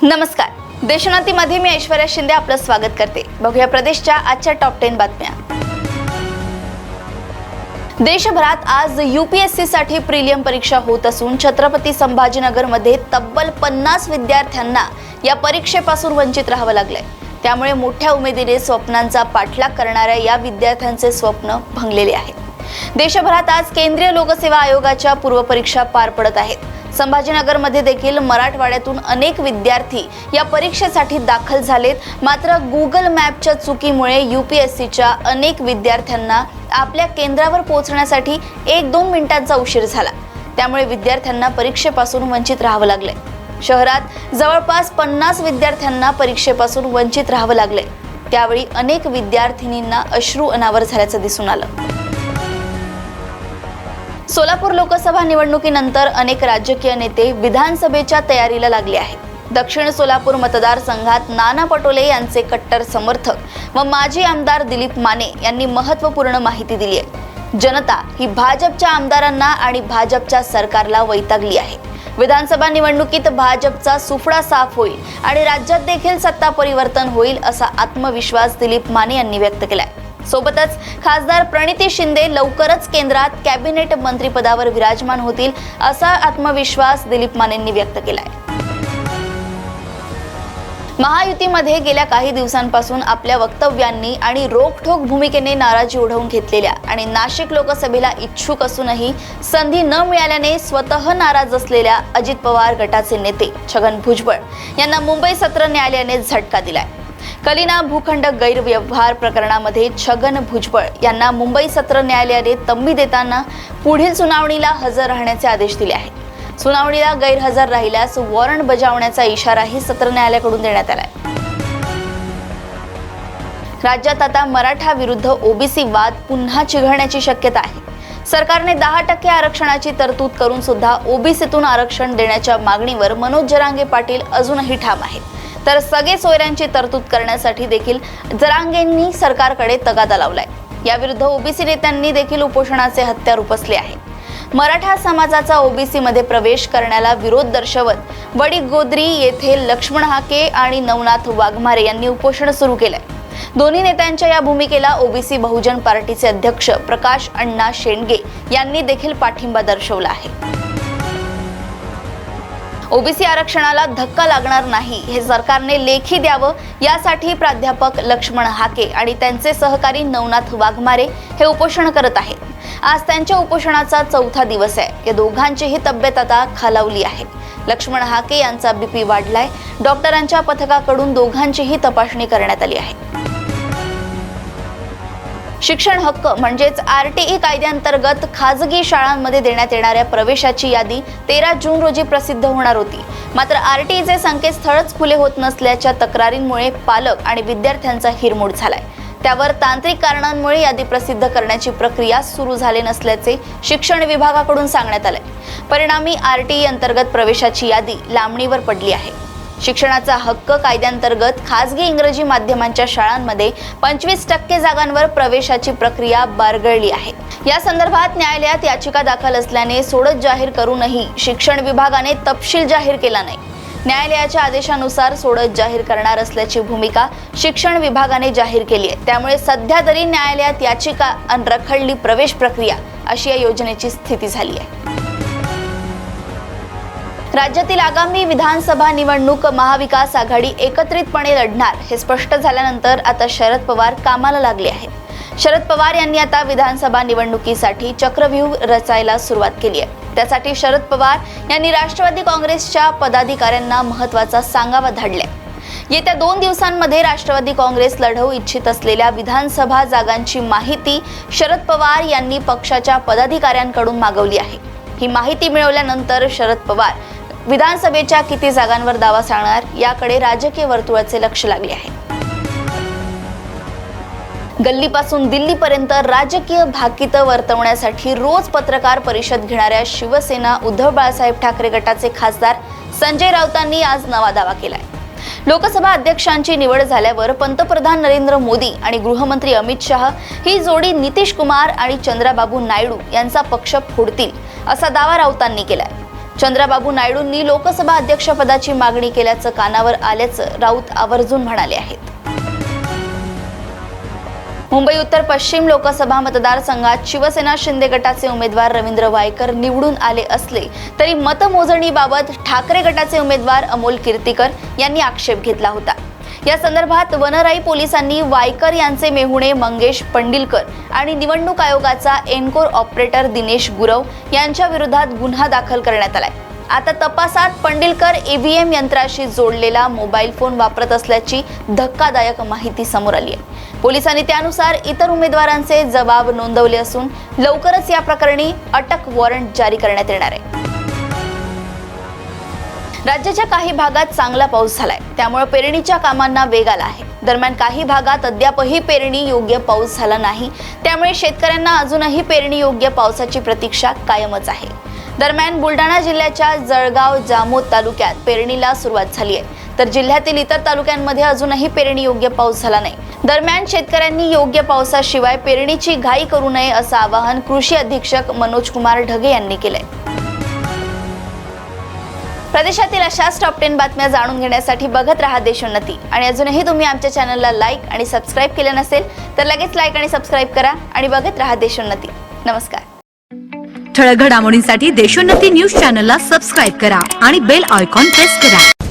नमस्कार, देशोन्नतीमध्ये मी ऐश्वर्या शिंदे आपलं स्वागत करते। बघूया प्रदेशच्या आजच्या टॉप 10 बातम्या। देशभरात आज यूपीएससी साठी प्रीलियम परीक्षा होत असून छत्रपती संभाजीनगरमध्ये तब्बल 50 विद्यार्थ्यांना या परीक्षेपासून वंचित राहावं लागलंय। त्यामुळे मोठ्या उमेदीने स्वप्नांचा पाठलाग करणाऱ्या या विद्यार्थ्यांचे स्वप्न भंगलेले आहे। देशभरात आज केंद्रीय लोकसेवा आयोगाच्या पूर्वपरीक्षा पार पडत आहेत। संभाजीनगरमध्ये देखील मराठवाड्यातून अनेक विद्यार्थी या परीक्षेसाठी दाखल झालेत। मात्र गुगल मॅपच्या चुकीमुळे यूपीएससीच्या अनेक विद्यार्थ्यांना आपल्या केंद्रावर पोहोचण्यासाठी 1-2 मिनिटांचा उशीर झाला। त्यामुळे विद्यार्थ्यांना परीक्षेपासून वंचित राहावं लागलंय। शहरात जवळपास 50 विद्यार्थ्यांना परीक्षेपासून वंचित राहावं लागलंय। त्यावेळी अनेक विद्यार्थिनींना अश्रू अनावर झाल्याचं दिसून आलं। सोलापूर लोकसभा निवडणुकीनंतर अनेक राजकीय नेते विधानसभेच्या तयारीला लागले आहेत। दक्षिण सोलापूर मतदारसंघात नाना पटोले यांचे कट्टर समर्थक व माजी आमदार दिलीप माने यांनी महत्त्वपूर्ण माहिती दिली आहे। जनता ही भाजपच्या आमदारांना आणि भाजपच्या सरकारला वैतागली आहे। विधानसभा निवडणुकीत भाजपचा सुफडा साफ होईल आणि राज्यात देखील सत्ता परिवर्तन होईल असा आत्मविश्वास दिलीप माने यांनी व्यक्त केलाय। सोबतच खासदार प्रणिती शिंदे लवकरच केंद्रात कॅबिनेट मंत्रिपदावर विराजमान होतील असा आत्मविश्वास दिलीप मानेंनी व्यक्त केलाय। महायुतीमध्ये गेल्या काही दिवसांपासून आपल्या वक्तव्यांनी आणि रोखठोक भूमिकेने नाराजी ओढवून घेतलेल्या आणि नाशिक लोकसभेला इच्छुक असूनही संधी न मिळाल्याने स्वतः नाराज असलेल्या अजित पवार गटाचे नेते छगन भुजबळ यांना मुंबई सत्र न्यायालयाने झटका दिलाय। कलिना भूखंड गैरव्यवहार प्रकरणामध्ये छगन भुजबळ यांना मुंबई सत्र न्यायालयाने तंबी देताना पुढील सुनावणीला हजर राहण्याचे आदेश दिले आहेत। सुनावणीला गैरहजर राहिल्यास वॉरंट बजावण्याचा इशाराही सत्र न्यायालयाकडून देण्यात आलाय। राज्यात आता मराठा विरुद्ध ओबीसी वाद पुन्हा चिघळण्याची शक्यता आहे। सरकारने 10% आरक्षणाची तरतूद करून सुद्धा ओबीसीतून आरक्षण देण्याच्या मागणीवर मनोज जरांगे पाटील अजूनही ठाम आहेत। तर सगळे सोयऱ्यांची तरतूद करण्यासाठी देखील जरांगेंनी सरकारकडे तगादा लावलाय। याविरुद्ध ओबीसी नेत्यांनी देखील उपोषणाचे हत्यार उपसले आहे। मराठा समाजाचा ओबीसी मध्ये प्रवेश करण्याला विरोध दर्शवत वडीगोद्री येथे लक्ष्मण हाके आणि नवनाथ वाघमारे यांनी उपोषण सुरू केलंय। दोन्ही नेत्यांच्या या भूमिकेला ओबीसी बहुजन पार्टीचे अध्यक्ष प्रकाश अण्णा शेंडगे यांनी देखील पाठिंबा दर्शवला आहे। ओबीसी आरक्षणाला धक्का लागणार नाही हे सरकारने लेखी द्यावं यासाठी प्राध्यापक लक्ष्मण हाके आणि त्यांचे सहकारी नवनाथ वाघमारे हे उपोषण करत आहेत। आज त्यांच्या उपोषणाचा 4था दिवस आहे। या दोघांचीही तब्येत आता खालावली आहे। लक्ष्मण हाके यांचा बीपी वाढलाय। डॉक्टरांच्या पथकाकडून दोघांचीही तपासणी करण्यात आली आहे। शिक्षण हक्क म्हणजेच आरटीई कायद्याअंतर्गत खाजगी शाळांमध्ये देण्यात येणाऱ्या प्रवेशाची यादी 13 जून रोजी प्रसिद्ध होणार होती। मात्र आरटीईचे संकेतस्थळच खुले होत नसल्याच्या तक्रारींमुळे पालक आणि विद्यार्थ्यांचा हिरमोड झालाय। त्यावर तांत्रिक कारणांमुळे यादी प्रसिद्ध करण्याची प्रक्रिया सुरू झाली नसल्याचे शिक्षण विभागाकडून सांगण्यात आले। परिणामी आरटीई अंतर्गत प्रवेशाची यादी लांबणीवर पडली आहे। शिक्षणाचा हक्क कायद्याअंतर्गत खासगी इंग्रजी माध्यमांच्या शाळांमध्ये 25% जागांवर प्रवेशाची प्रक्रिया बारगळली आहे। या संदर्भात न्यायालयात याचिका दाखल असल्याने सोडत जाहीर करूनही शिक्षण विभागाने तपशील जाहीर केला नाही। न्यायालयाच्या आदेशानुसार सोडत जाहीर करणार असल्याची भूमिका शिक्षण विभागाने जाहीर केली आहे। त्यामुळे सध्या तरी न्यायालयात याचिका आणि रखडली प्रवेश प्रक्रिया अशी या योजनेची स्थिती झाली आहे। राज्यातील आगामी विधानसभा निवडणूक महाविकास आघाडी एकत्रितपणे लढणार हे स्पष्ट झाल्यानंतर आता शरद पवार कामाला लागले आहेत। शरद पवार यांनी आता विधानसभा निवडणुकीसाठी चक्रव्यूह रचायला सुरुवात केली आहे। त्यासाठी शरद पवार यांनी राष्ट्रवादी काँग्रेसच्या पदाधिकाऱ्यांना महत्त्वाचा सांगावा धाडलाय। येत्या 2 दिवसांमध्ये राष्ट्रवादी काँग्रेस लढवू इच्छित असलेल्या विधानसभा जागांची माहिती शरद पवार यांनी पक्षाच्या पदाधिकाऱ्यांकडून मागवली आहे। ही माहिती मिळवल्यानंतर शरद पवार विधानसभेच्या किती जागांवर दावा सांगणार याकडे राजकीय वर्तुळाचे लक्ष लागले आहे। गल्लीपासून दिल्लीपर्यंत राजकीय भाकीत वर्तवण्यासाठी रोज पत्रकार परिषद घेणाऱ्या शिवसेना उद्धव बाळासाहेब ठाकरे गटाचे खासदार संजय राऊतांनी आज नवा दावा केलाय। लोकसभा अध्यक्षांची निवड झाल्यावर पंतप्रधान नरेंद्र मोदी आणि गृहमंत्री अमित शहा ही जोडी नितीश कुमार आणि चंद्राबाबू नायडू यांचा पक्ष फोडतील असा दावा राऊतांनी केलाय। चंद्राबाबू नायडूंनी लोकसभा अध्यक्षपदाची मागणी केल्याचं कानावर आल्याचं राऊत आवर्जून म्हणाले आहेत. मुंबई उत्तर पश्चिम लोकसभा मतदारसंघात शिवसेना शिंदे गटाचे उमेदवार रवींद्र वायकर निवडून आले असले तरी मतमोजणीबाबत ठाकरे गटाचे उमेदवार अमोल कीर्तीकर यांनी आक्षेप घेतला होता. या संदर्भात वनराई पोलिसांनी वायकर यांचे मेहुणे मंगेश पंडिलकर आणि निवडणूक आयोगाचा एन्कोर ऑपरेटर दिनेश गुरव यांच्या विरोधात गुन्हा दाखल करण्यात आलाय. आता तपासात पंडिलकर ईव्हीएम यंत्राशी जोडलेला मोबाईल फोन वापरत असल्याची धक्कादायक माहिती समोर आली आहे. पोलिसांनी त्यानुसार इतर उमेदवारांचे जबाब नोंदवले असून लवकरच या प्रकरणी अटक वॉरंट जारी करण्यात येणार आहे. राज्याच्या काही भागात चांगला पाऊस झालाय, त्यामुळे पेरणीच्या कामांना वेग आला आहे. दरम्यान काही भागात अद्यापही पेरणी योग्य पाऊस झाला नाही, त्यामुळे शेतकऱ्यांना अजूनही पेरणी योग्य पावसाची प्रतीक्षा कायमच आहे. दरम्यान बुलढाणा जिल्ह्याच्या जळगाव जामोद तालुक्यात पेरणीला सुरुवात झाली आहे, तर जिल्ह्यातील इतर तालुक्यांमध्ये अजूनही पेरणी योग्य पाऊस झाला नाही. दरम्यान शेतकऱ्यांनी योग्य पावसाशिवाय पेरणीची घाई करू नये असं आवाहन कृषी अधीक्षक मनोज कुमार ढगे यांनी केलंय. प्रदेशातील अशाच टॉप 10 बातम्या जाणून घेण्यासाठी बघत रहा देशोन्नती. आणि अजूनही तुम्ही आमच्या चॅनलला लाईक आणि सबस्क्राईब केलं नसेल तर लगेच लाईक आणि सबस्क्राईब करा आणि बघत रहा देशोन्नती. नमस्कार. ठळक घडामोडींसाठी देशोन्नती न्यूज चॅनलला सबस्क्राईब करा आणि बेल आयकॉन प्रेस करा.